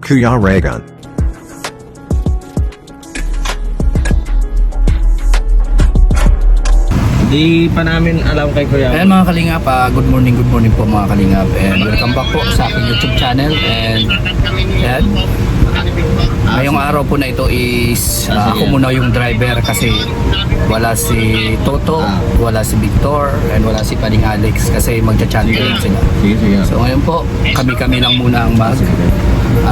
Kuya Regan. Hindi pa namin alam kay Kuya. Ayan mga kalingap, good morning po mga kalingap, and welcome back po sa aking YouTube channel. And yan, ngayong araw po na ito is ako muna yung driver kasi wala si Toto, wala si Victor, and wala si Paring Alex kasi magcha-chanting sila. So ngayon po, kami lang muna ang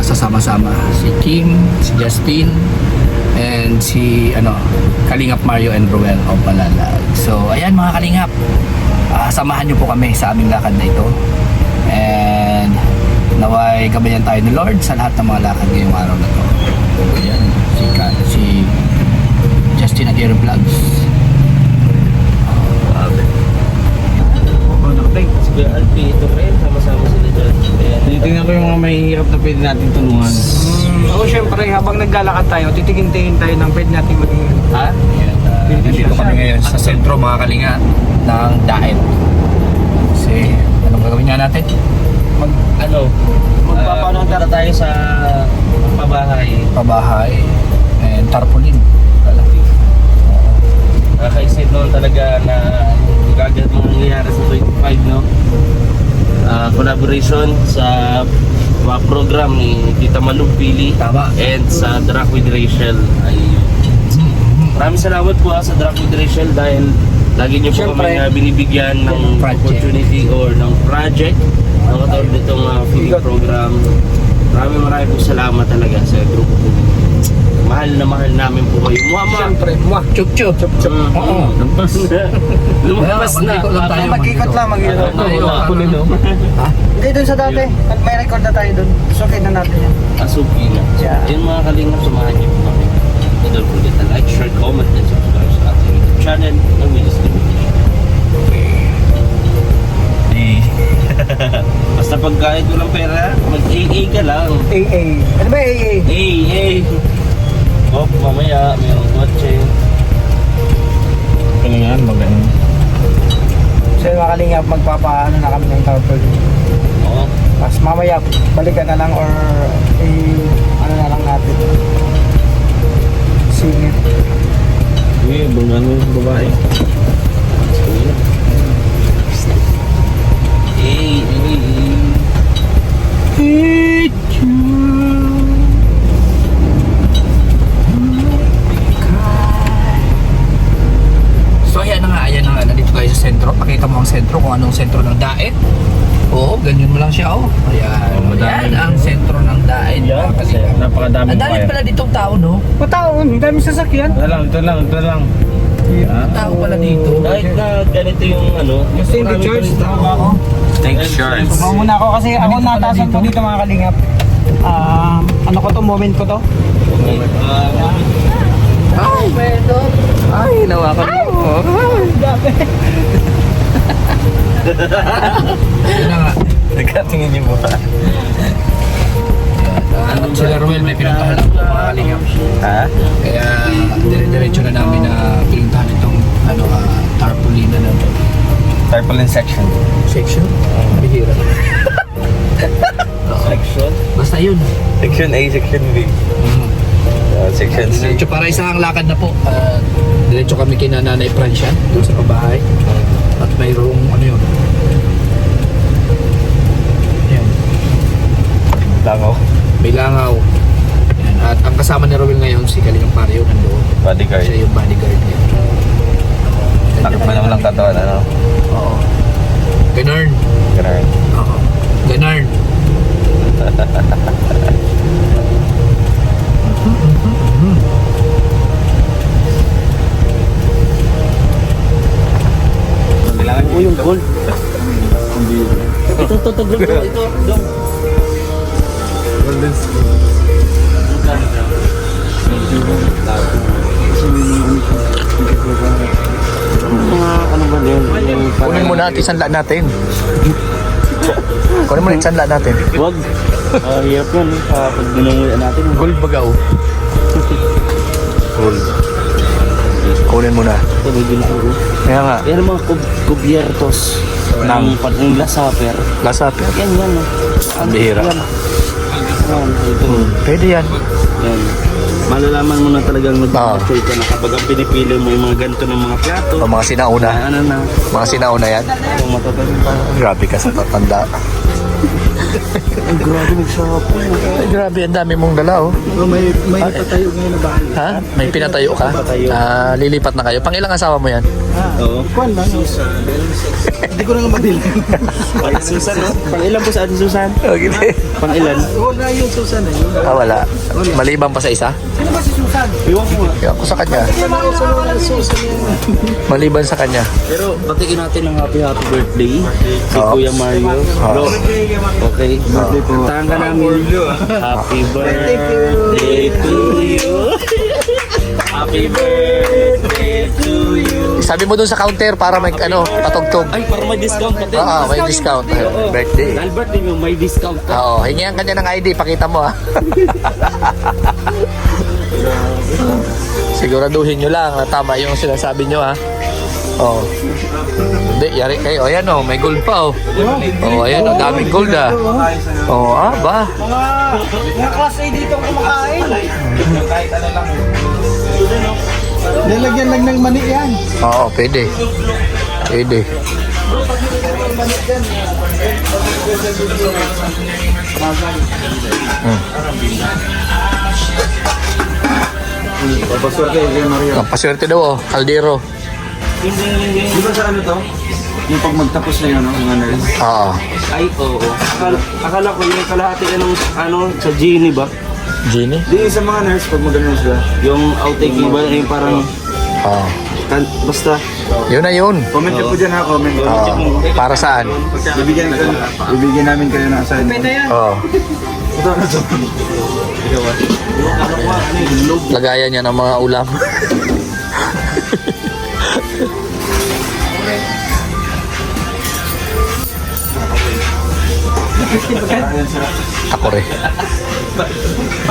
sasama-sama. Si Kim, si Justin, and si Kalingap Mario and Ruel o Palalag. So ayan mga Kalingap, samahan nyo po kami sa aming lakad na ito, and naway gabayan tayo ni Lord sa lahat ng mga lakad ngayong araw na to. Ayan, si Justin Aguirre Vlogs. Si Kuya Alpi, ito rin, sama-sama sila dyan. Tinitingnan ko yung mga mahihirap na pwede natin tulungan. Oo, syempre, habang naglalakad tayo, titingin-tingin tayo ng pwede natin maging... Ha? Dito kami ngayon sa sentro mga Kalingap ng Daet. Kasi anong gagawin nga natin? Magpapanong tayo sa Pabahay and tarpaulin. Nakaka-excited naman talaga na gagawin mga nangyayari sa 25, no? Collaboration sa mga program ni Tita Malug Pili. Tama. And sa Drag with Rachel. Maraming salamat po sa Drag with Rachel dahil lagi niyo po kami binibigyan ng opportunity or ng project na katawag nitong feeding program. Maraming po salamat talaga sa grupo po. Mahal na mahal namin po kayo. Syempre, Chup-chup. Oo. Lumabas na. mag-ikot lang. Hindi dun sa dati, may record na tayo dun. So, na natin yan. Asuki na. Yeah. Yung mga kalingap, samahan niyo po kami. And don't forget to like, share, comment, and subscribe sa ating YouTube channel ng Willis Distribution. Basta pagkait mo ng pera, mag-AA ka lang. AA. Ano ba AA? AA. Oh, mamaya, mayroong kotse. Kalingan, magaling. So, yung mga kalingap, magpapaano na kami ng tarpaulin. Oo. Tapos mamaya, balikan na lang or ano na lang natin. Singit. Uy, bungan mo yung babae. So ayan na nga, nandito tayo sa sentro. Pakita mo ang sentro, kung anong sentro ng Daet. Oo, ganyan mo lang siya, oh. Ayan, ayan ang sentro ng Daet. Yeah, mga Kalingap. napakadami Ang dami pala ditong tao, no? Mataon, ang dami sasakyan. Ito lang. Ang tao pala dito. Kahit na ganito yung Yung Cindy Church, tama ako. Thank shirts. Tumawa muna ako kasi ako natasan ko dito mga kalingap. Ano ko to, moment ko to. Ay, pwede. Ay, nawakan mo. Yun na nga. Nagkatingin yung mukha. Sila Ruel may pinuntahan lang po mga Kalingap. Ha? Kaya dire-diretso na namin na pinuntahan itong tarpaulin na Tarpaulin section. section. Bihira. Section? Basta yun. Section A, Section B. Section C. Diretso para isang lakad na po. Diretso kami kina Nanay Francia doon sa pabahay. At mayroong ano yun. Yan. Langaw. May langaw. Yan. At ang kasama ni Rowel ngayon si Kalingap Mario nandoon. Bodyguard. Siya yung bodyguard niya. Takip mo naman lang katawan, ano? Oo. Ganarn. Ganun. Oo. Ganarn. Kailangan mo yung gold. Ito, gold. Ito, dong. Golden skin. Ano ba yun? Kunin mo natin sanla natin. Kunin mo na sanla natin. Wag. Hirap yun. Pag dinunguyan natin. Gold bagaw. Gold. Kunin mo na. Ito, bigyan ko. Kaya nga. Yan ang mga kubiertos ng lasaper. Lasaper. Yan. Ang bihira. Yan. Ito. Pwede yan. Yan. Malalaman mo na talagang nag-mature ka na kapag ang pinipili mo yung mga ganito ng mga plato. O mga sinauna. Ano na. Mga sinauna yan. Kung matatanda. Grabe ka sa tatanda. Ay, grabe nag-shopping. Ay, grabe, ang dami mong dala, oh. May patayo ngayon na bahay. Ha? May pinatayo ka? Lilipat na kayo. Pang ilang asawa mo yan? Oo. Kwan lang. Hindi ko na nga madilim. Susan, no? Pang ilan po sa Ate Susan? Okay. Pang ilan? Wala yung Susan eh. Wala. Maliban pa sa isa? Sino ba si Susan? Iwan ko nga. Ako sa kanya. Wala Susan yan. Maliban sa kanya. Pero batikin natin ng happy birthday si Oo. Kuya Mario. Bro, okay. Kantahan ka namin. Happy birthday to you. Happy birthday to you. Sabi mo dun sa counter para may patugtog. Ay, parang may discount pa din. Oo, may discount. Birthday. Dahil birthday mo, may discount ka. Oo, hingihan ka niya ng ID. Pakita mo, ha. Siguraduhin nyo lang na tama yung sinasabi nyo, ha. Oo. Hindi, yari kayo. Ayan, oh, may gold pa, oh. Oh, ayan, oh, daming gold, ah. Oh, ba? Mga class A dito ang kumakain. Nilagyan lang ng mani yan. Oo, pwede. Pwede. Ang paswerte daw, oh. Caldero. Di ba sa ano to? Yung pag magtapos na yun, mga nurse? Oo. Ay, oo. Akala ko yung kalahati ka ng sa Genie ba? Genie? Di sa mga nurse, pag magano sila. Yung outtake ba yung parang Oo. basta Yun na yun. Comment nyo po dyan ha, comment. Oo. Para saan? Bibigyan namin kayo ng assignment. Oo. Ito, ito. Lagayan niya ng mga ulam. Ako rin.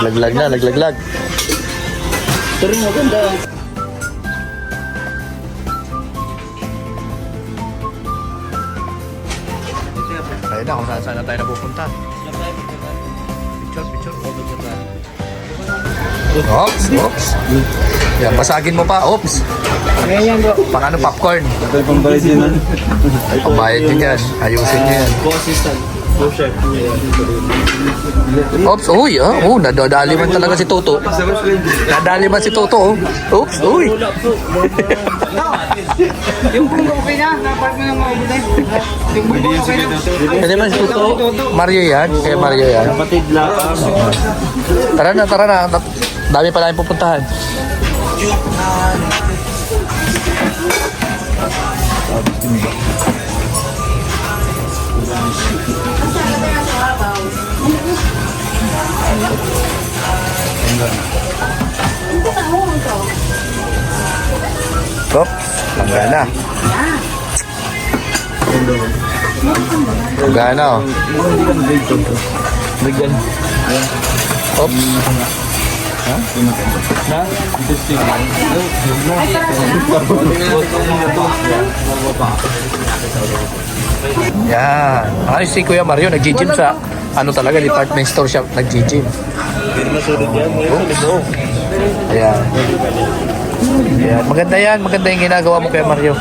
Laglag na, laglaglag. pero maganda. Ayun na, kung saan na tayo napupunta. Picture. Oops, oops. Yan, basagin mo pa, oops. Ganyan bro. Pang ano, popcorn. Ito yung pambayad din nun. Pambayad nyo yan. Ayusin nyo yan. Co-assistant. Co-chef. Oops, uy, nadadali man talaga si Toto. Nadali man si Toto, oh. Oops, uy. Wala po. Yung bunga okay na. Dapat mo yung mabuti. Yung bunga okay na. Hindi man si Toto. Mario yan, kaya Mario yan. Kapatid lang. Tara na. Dami pala yung pupuntahan. Oops, langgana. Langgana, oh. Bigyan. Oops. Yan. Ay, si Kuya Mario nag-gym sa department store siya nag-gym. Ayan. Ayan. Maganda yung ginagawa mo, Kuya Mario.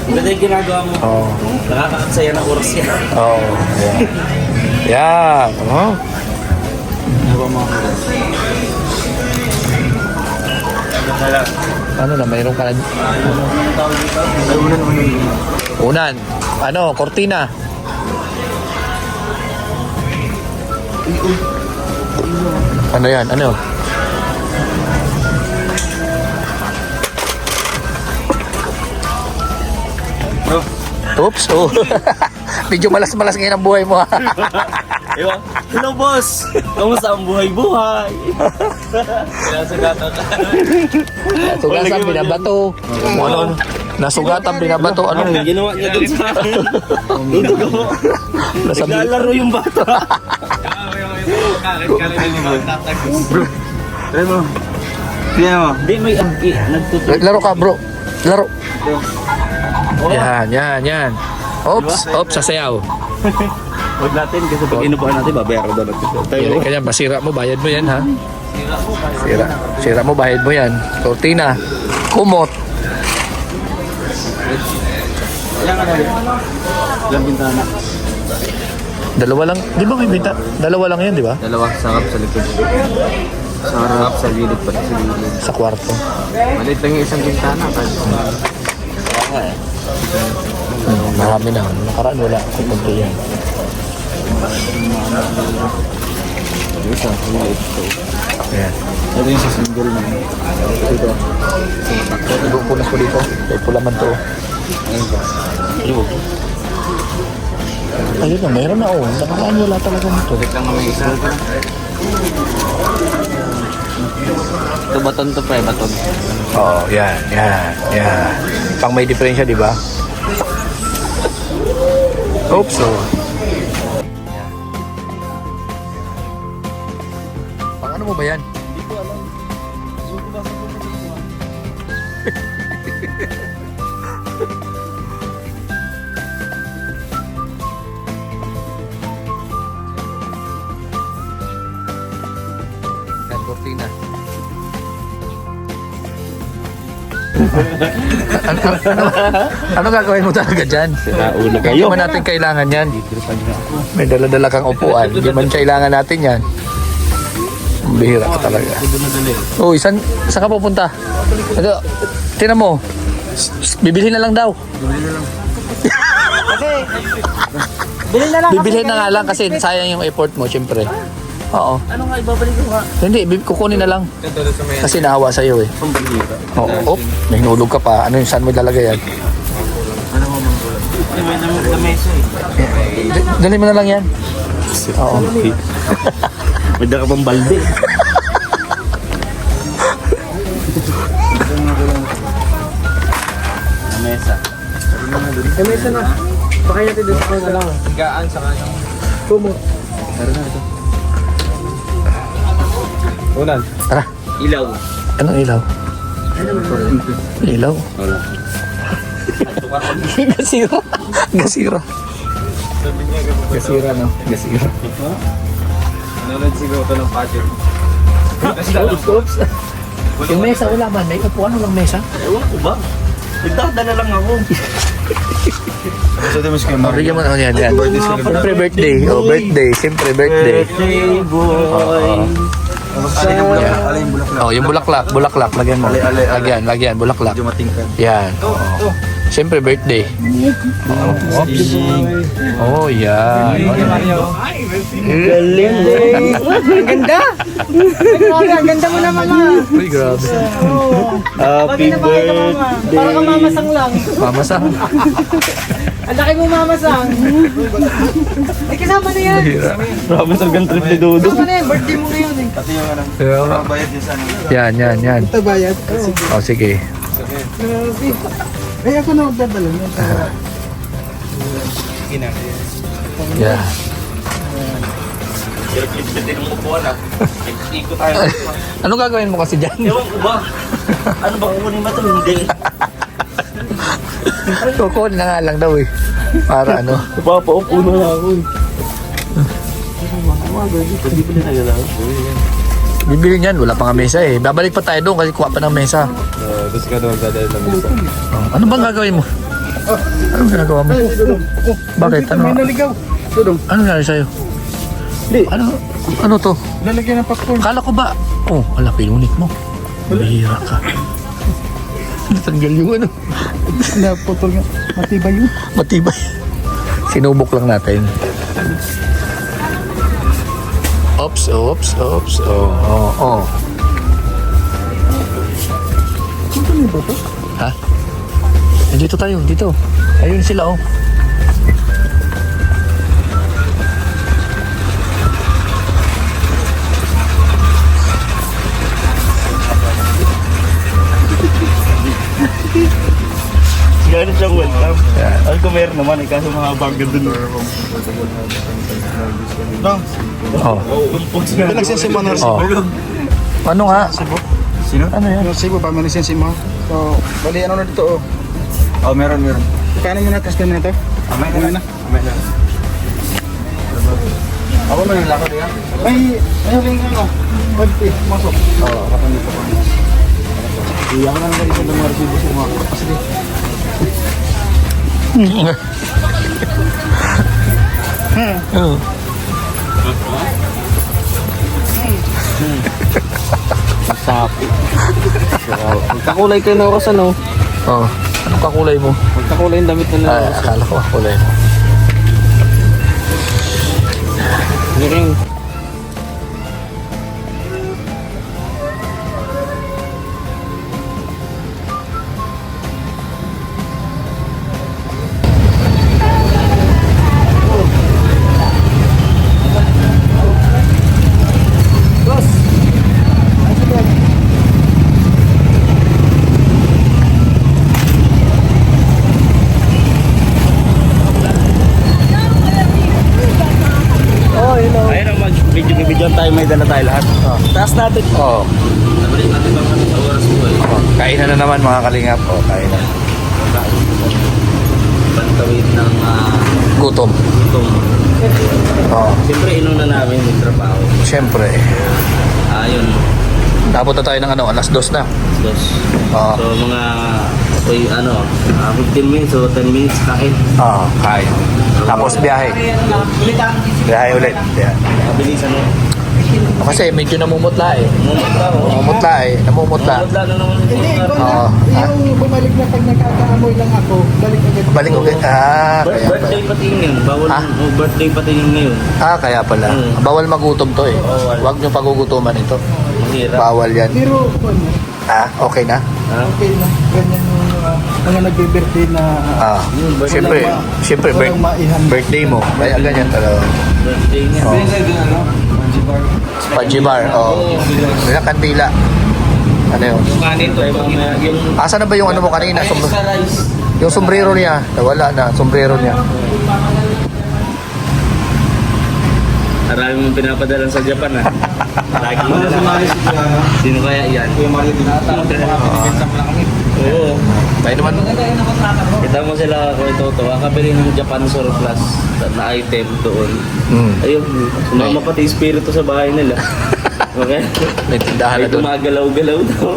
Maganda yung ginagawa mo. Oo. Nakakaaksaya ng oras yan. Oo. Ayan. Yan. Oh. Ano na, mayroon ka na? Unan. Ano, kortina. Ano yan? Ano? Oops. Oh. Medyo malas-malas ngayon ang buhay mo, ha? Diba? Hello, boss! Kamusta ang buhay-buhay? Sinasagatan ka. Nasugatan, binabato. Ano? Nasugatan, binabato. Ano? Ginawa niya dun sa akin. Dito ko. Nasabi. Naglalaro yung bata. Try mo. Tingnan mo. Hindi, may nagtutuloy. Laro ka, bro. Laro. Yan. Oops, sasayaw. Huwag natin kasi pag inupuan natin, babayaran daw natin. Pili ka yan, masira mo, bayad mo yan ha. Sira mo, bayad mo yan. Cortina, kumot. Ilang bintana? Dalawa lang, di ba may bita? Dalawa lang yan, di ba? Dalawa, sarap sa likod. Sarap sa gilid pati sa gilid. Sa kwarto. Maliit lang yung isang bintana. Marami na. Nakaraan wala. Kukunti yan. Isa, maliit ito. Ayan. Ito yung sa single na. Ito. Punas ko dito. May pulaman to. Ayun na, mayroon na oh. Nakaraan wala talaga nito. Tulik lang naman yung isa. Ito baton to pre, baton. Oo, yan. Pang may diferensya, di ba? Oops, oh. Pang ano mo ba yan? Hindi ko alam. Gusto ko ba sa Yan, cortina. Ano gagawin mo talaga dyan? Naulo Hindi man natin kailangan yan. May dala-dala kang upuan. Hindi man kailangan natin yan. Ang bihira ka talaga. Oh, saan ka pupunta? Ito, tinan mo. Bibilhin na lang daw. Bilhin na lang. Bibilhin na nga lang kasi sayang yung effort mo, syempre. Oo. Ano nga, ibabalik ko nga. Hindi, kukunin na lang. Kasi nahawa sa'yo eh. Oo. May hinulog ka pa. Ano yung saan mo ilalagay yan? May lamesa eh. Dali mo na lang yan. Oo. May dala ka pang balde. Lamesa. Kamesa na. Bakay natin dito na lang. Higaan sa kanyang. Kumot. Meron na ito. Ulan. Tara. Ilaw. Anong ilaw? Ilaw? Wala. Gasira. Gasira. Gasira, no? Gasira. Nanonood siguro ito ng pageant. Oops. Yung mesa, wala ba? May upuan walang mesa? Ewan ko ba? Nagdadala lang ako. Gusto mo si Kuya Bigyan mo na yan. Birthday celebration. Siyempre birthday. Oh, birthday. Siyempre birthday. Birthday boy. Alay yung bulaklak. Oh, yung bulaklak. Bulaklak. Lagyan mo. Lagyan. Bulaklak. Medyo matingkad. Yan. Siyempre birthday. Oh, yan. Galing Ang ganda. Grabe, ang ganda mo na mama. Uy, grabe. Happy Bakit na bakit ka mama? Para ka mamasang lang. Mamasa. Ang laki mo mamasang. Ay, kasama na yan. Grabe talagang trip ni Dodo. Kasama na yan. Birthday mo ngayon eh. Pati yung ano. Yeah. Bayad din sa ano. Yan. Ito bayad. Oh, sige. Grabe. Ay, ako na magdadala niya. Yeah. Hirap-hirap din ang upuan ah. Ikot tayo. Ano gagawin mo kasi dyan? Ewan ko ba? Ano ba kukunin ba ito? Hindi. Kukunin na nga lang daw eh. Para ano. Napapaupo na lang ako eh. Hindi pa nila galaw. Bibili niyan, wala pa nga mesa eh. Babalik pa tayo doon kasi kuha pa ng mesa. Gusto ka doon dadalhin ng mesa. Oh, ano bang gagawin mo? Anong ginagawa mo? Bakit? Ano? May naligaw. Ano nangyari sa'yo? Ano to? Lalagyan ng popcorn. Kala ko ba? Oh, wala pinunit mo. Bihira ka. Natanggal yung ano. Naputol nga. Matibay yun. Matibay. Sinubok lang natin. Oops. Oh. Ano ba ito? Ha? Dito tayo, dito. Ayun sila oh. Gano'n siyang welcome. Ano ko meron naman eh, kaso mga bagay dun. Oh. Pinagsisimba na Oh. Ano nga? Sino? Ano yan? Yung Cebu, pamanisensi mo. So, bali ano na dito oh. Oh, meron. Kano mo na, tapos kano na ito? Amay na. Ako na yung lakad yan. May ring ano. Pwede, masok. Oo, kapag dito ko. Iyak ko lang kayo sa mga resibo sa mga kapasli. Oh. Masapi. Magkakulay kayo na oras ano? Oh. Anong kakulay mo? Magkakulay yung damit na Ay, oras. akala ko kakulay mo. Ring. Ayun ang mag-video tayo, may dala tayo lahat. Taas natin. Oh. Nabalik natin bang kami sa oras po eh. Oh. Kainan na naman mga kalingap. Oh, kainan. Pantawid ng Gutom. itong. Oh. Siyempre, inuna namin yung trabaho. Siyempre. Ayun. Tapos na tayo ng ano, alas 2 na. Dos. Oo. So, mga 15 minutes o 10 minutes kain. Oo, kain. Tapos biyahe. Biyahe ulit. Yan. Mabilisan mo. Kasi medyo namumutla eh. Mumutla ko. Namumutla eh. Namumutla. Mumutla na naman. Hindi, Oo. yung bumalik na pag nagkakaamoy lang ako, balik agad. Balik ulit. Ah, kaya pala. Birthday pati yun yun. Bawal Ah? birthday pati yun ngayon. Ah, kaya pala. Bawal magutom to eh. Bawal. Huwag nyo pagugutuman ito. Mahirap. Bawal yan. Pero, ano, Ah, okay na? Ha? okay lang. Ganyan yung mga nagbe-birthday na Ah, siyempre, siyempre, walang maihan. birthday mo. Kaya ganyan talaga. Birthday niya. Oo. Binigay din ano? Manjibar. Spongy bar, oh. Kaya kandila. Ano yun? Yung kanin to, yung Asa na ba yung ano mo kanina? Sa rice. Yung sombrero niya. Nawala na, sombrero niya. marami mong pinapadala sa Japan ha. Lagi Ano na si lang. Maris si ano? Sino kaya yan? Kuya Mario Dinata. Pinipinta mo lang kami. Oo. Tayo naman. Kita mo sila kung ito, kakabili ng Japan surplus na item doon. Hmm. Ayun, sumama pati espiritu sa bahay nila. Okay? May tindahan na Ay, doon. gumagalaw-galaw daw.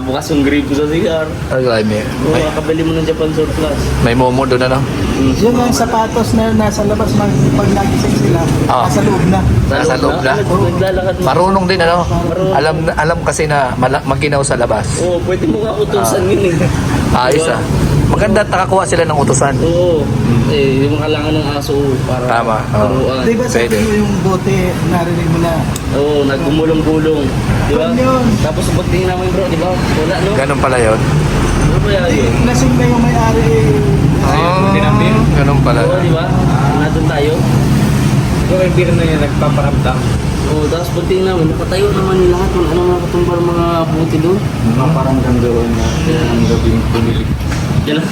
Bukas yung gripo sa cigar. May, Oo, kakabili mo ng Japan surplus. may momo doon ano? Yun ang sapatos na nasa labas, pag nagising sila, Ah. nasa loob na. Nasa loob na? Naglalakad mo. Marunong din ano? Marunong. Alam kasi na maginaw sa labas. Oo, pwede mo nga utusan yun eh. Ayos ah. Maganda at nakakuha sila ng utusan. Oo. Eh, yung kailangan ng aso para Tama, oo. turuan. Di ba sabi Pwede. mo yung bote, narinig mo na, Oo, naggumulong-gulong. Di ba? Yun yun. Tapos pagtingin namin bro, di ba? Wala, no? Ganun pala yun. Ano ba yun? lasing na yung may-ari. Ganun pala. Oo, di ba? Nandun tayo. Yung may beer na yan, nagpaparamdam. Oo, tapos pagtingin namin, nakatayo naman yung lahat. Kung ano nakatumbal mga buti doon. Paparamdam doon na ang gabing pumili. Yan lang.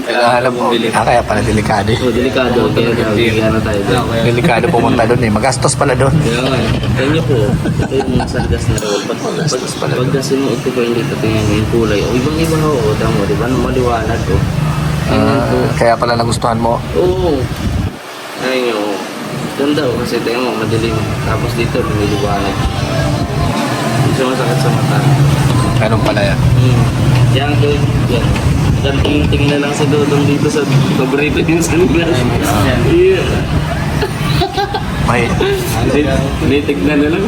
Kailangan mo. Kaya pala delikado eh. Oo, delikado. Kaya nabigyan na tayo doon. Delikado pumunta doon eh. Magastos pala doon. Kaya nga eh. Kanya po, ito yung sargas na roll. Pagka sinuot ko pa yung dito, tingnan yung kulay. O ibang-ibang ako, tamo, di ba? Maliwanag ko. Tingnan ko. Kaya pala nagustuhan mo. Oo. Ayun yung ganda oh, kasi tingnan mo, madilim. Tapos dito, lumiliwanag. Hindi siya masakit sa mata. Ganun pala yan. Yan, yan. Dan tingin na lang si Dodong dito sa paborito yung sunglass. Yeah. May, Tinitignan na lang.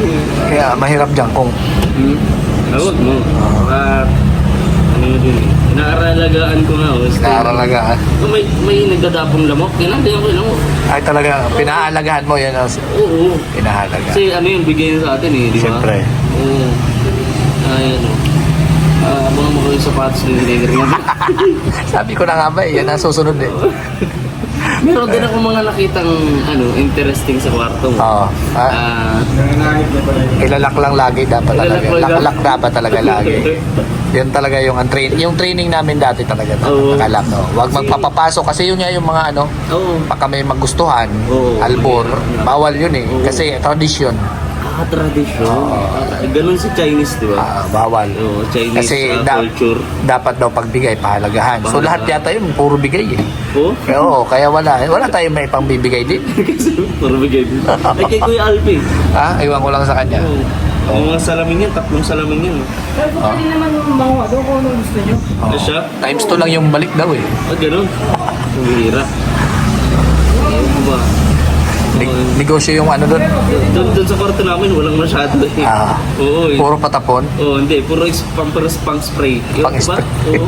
kaya mahirap dyan kung Awag mo. Ano yun din eh. Inaaralagaan ko nga. Oh, naaralagaan. may nagdadapong lamok. Kinandihan ko yung lamok. Ay talaga, pinahalagahan mo yan. Oo. Pinahalaga. Kasi ano yung bigay sa atin eh, di ba? Siyempre. Oo. Ayan o. Mga mga yung sapatos na nililir nga. Sabi ko na nga ba, yan ang susunod eh. Meron din ako mga nakitang interesting sa kwarto mo. Oo. Nanganganib na pala yun. Ilalak lang lagi dapat talaga. Ilalak lang. Lakalak dapat talaga lagi. Yan talaga yung yung training namin dati talaga. Oo. Nakalak, no? Huwag magpapapasok kasi yun nga yung mga Oo. baka may magustuhan, Oo. albor, bawal yun eh. Oo. Kasi tradisyon. Tradisyon. Ganun sa Chinese, di ba? Bawal. Oo, Chinese Kasi culture. dapat daw pagbigay, pahalagahan. So lahat yata yun, puro bigay eh. Oo? Oo, kaya wala tayong may pangbibigay din. Kasi parang bigay din. Ay, kay Kuya Alpi. Iwan ko lang sa kanya. Oo. Ang mga salamin yan, 3 salamin yan. Pero kung pwede naman makuha doon kung ano gusto nyo. Ano siya? Times 2 lang yung balik daw eh. Ganun. Humihira. Ano ba? Negosyo yung ano doon. Doon sa kwarto namin, walang masyado eh. Oo eh. Puro patapon. Oo, hindi. Puro pang spray. Pang spray. Oo.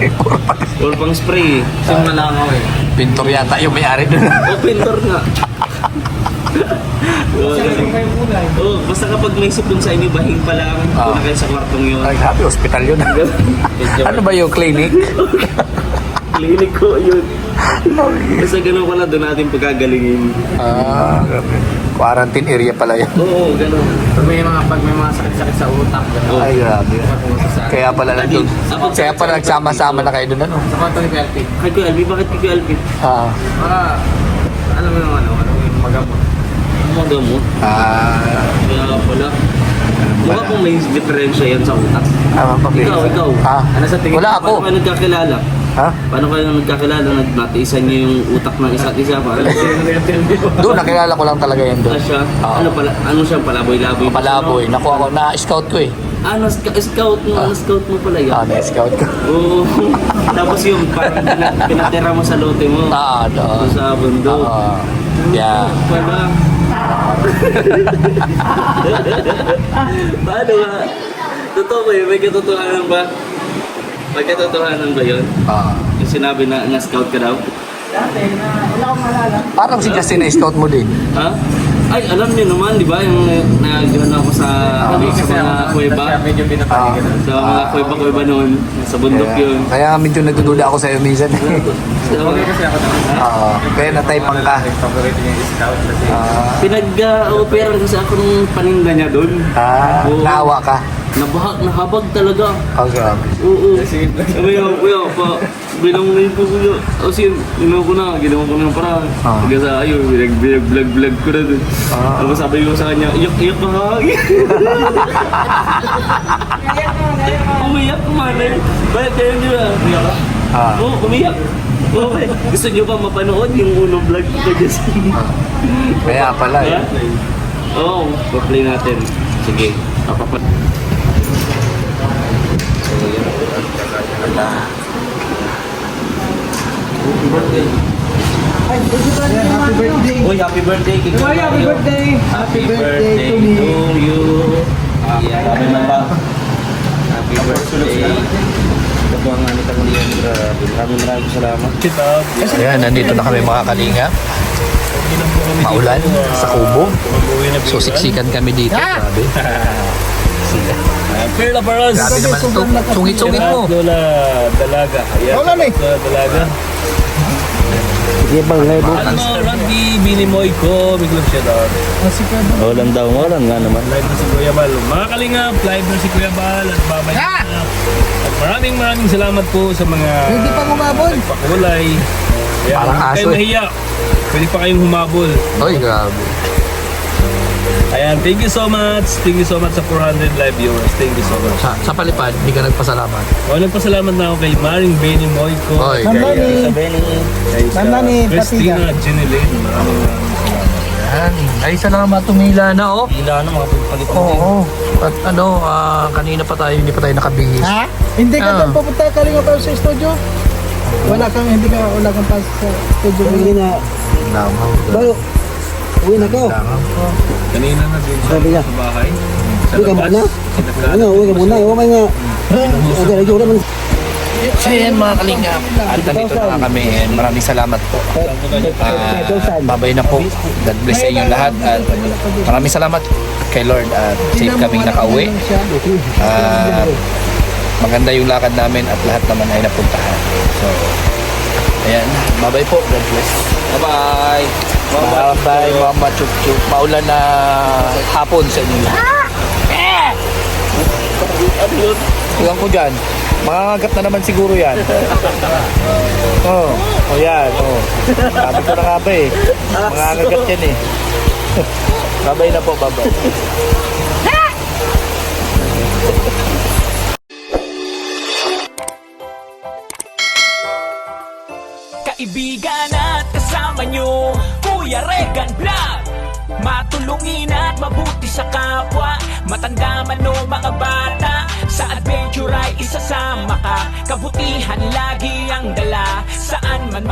Puro pang spray eh. Malangaw eh. Pintor yata yung may-ari doon. O, pintor nga. Oo, basta kapag may sipon sa inyo, bahing pa lang. Punta kayo sa kwartong yun. Ay, happy hospital yun. Ano ba yung clinic? Klinik ko yun. Basta ganun pala, doon natin pagkagalingin. Quarantine area pala yan. Oo, ganun. Pag may mga sakit-sakit sa utak, gano'n. Ay, grabe. Kaya pala nandun. Kaya pala nagsama-sama na kayo doon, ano? Sa kwarto ni Perti. Kay Kuya Albi, bakit kay Kuya Albi? Para, alam mo yung ano yung magamot. Magamot. Kaya pala. Di ba kung may diferensya yan sa utak? Ikaw. Ano sa tingin? Wala ako. Paano kayo nagkakilala? Paano kayo nagkakilala? Nagmatiisan niyo yung utak ng isa't isa pa? Doon, nakilala ko lang talaga yan doon. Siya? Ano siya? Palaboy-laboy? Palaboy. Nakuha ko, na-scout ko eh. Na-scout mo pala yan? Na-scout ko. Oo. Tapos yung parang pinatira mo sa lote mo. Doon. Sa bundok. Yeah. Pala. Paano ba? Totoo ba yun? May katotohanan ba? May katotohanan ba yun? Yung sinabi na na-scout ka daw? Dati na wala akong malala. Parang si Justin na-scout mo din. Ha? Ay, alam niyo naman, di ba? Yung nag-ano ako sa mga kuweba. Medyo pinapaligan. Sa mga kuweba-kuweba noon. Sa bundok yun. Kaya medyo nagdududa ako sa'yo minsan. Okay kasi ako naman. Kaya nataypang ka. Favorite niya yung scout kasi. Pinag-opera kasi ako ng paninda niya doon. Naawa ka. Nahabag talaga. Grabe. Oo. Kuya, binangunin ko kuya. Kasi, ginawa ko na ng parang. Hanggang sa ayun, vlog ko na doon. Tapos sabi ko sa kanya, iyak ka ha. Umiyak ko man eh. Bakit kayo nyo ba? Umiyak ka? Oo, umiyak. Okay. Gusto nyo ba mapanood yung unong vlog ko dyan? Kaya pala eh. Oo, pa-play natin. Sige, papapat. Happy birthday. Uy, happy birthday. Happy birthday. Happy birthday to me. you. Happy birthday. Ito po ang aming tanghalian. Maraming salamat. Ayan, nandito na kami mga kalinga. Maulan sa Kubo. So siksikan kami dito. Grabe. Fair na para Grabe naman ito. Sungit-sungit mo. Dalaga. Wala na eh. Dalaga. Randy Binimoy ko, biglang siya daw. Walang daw, walang nga naman. Live na si Kuya Bal. Mga kalingap, live na si Kuya Bal at babay na. At maraming salamat po sa mga Hindi pa umabol. nagpakulay. Kaya Parang huwag aso kayong eh. mahiya. Pwede pa kayong humabol. Oy, grabe. Ayan, thank you so much. Thank you so much sa 400 live viewers. Thank you so much. Sa palipad, hindi ka nagpasalamat. Nagpasalamat na ako kay Maring Benny Moyko. Oy, Nandani. Sa Benny. Kay sa Nandani, Christina Ginilin. Maraming salamat. Yan. Ay, salamat. Tumila na, oh. Hila na mga pagpalit. Oo. At kanina pa tayo, hindi pa tayo nakabihis. Ha? Hindi ka doon pupunta kalinga pa sa studio? Wala kang pas sa studio. Hindi na. Langaw. Bayo. Uwi na ko. Langaw. Kanina na din sa bahay. Sa Uwi ka labas. muna. Ano, uwi ka muna. Uwi nga. Okay, lagi ko naman. So yan mga kalinga. At nandito na nga kami. And maraming salamat po. Babay na po. God bless sa inyong lahat. At maraming salamat kay Lord. At safe kaming nakauwi. Maganda yung lakad namin at lahat naman ay napuntahan. So, ayan. Babay po. God bless. Bye-bye. Bye-bye, Mama Chup Chup. Maulan na hapon sa inyo. Iwan ko dyan. Mangangagat na naman siguro yan. Yan. Sabi ko na nga ba eh. Mangangagat yan eh. Babay na po, babay. Kaibigan at kasama nyo, Kuya Regan Vlog. Matulungin at mabuti sa kapwa, matanda man o mga bata. Sa adventure ay isasama ka, kabutihan lagi ang dala. Saan man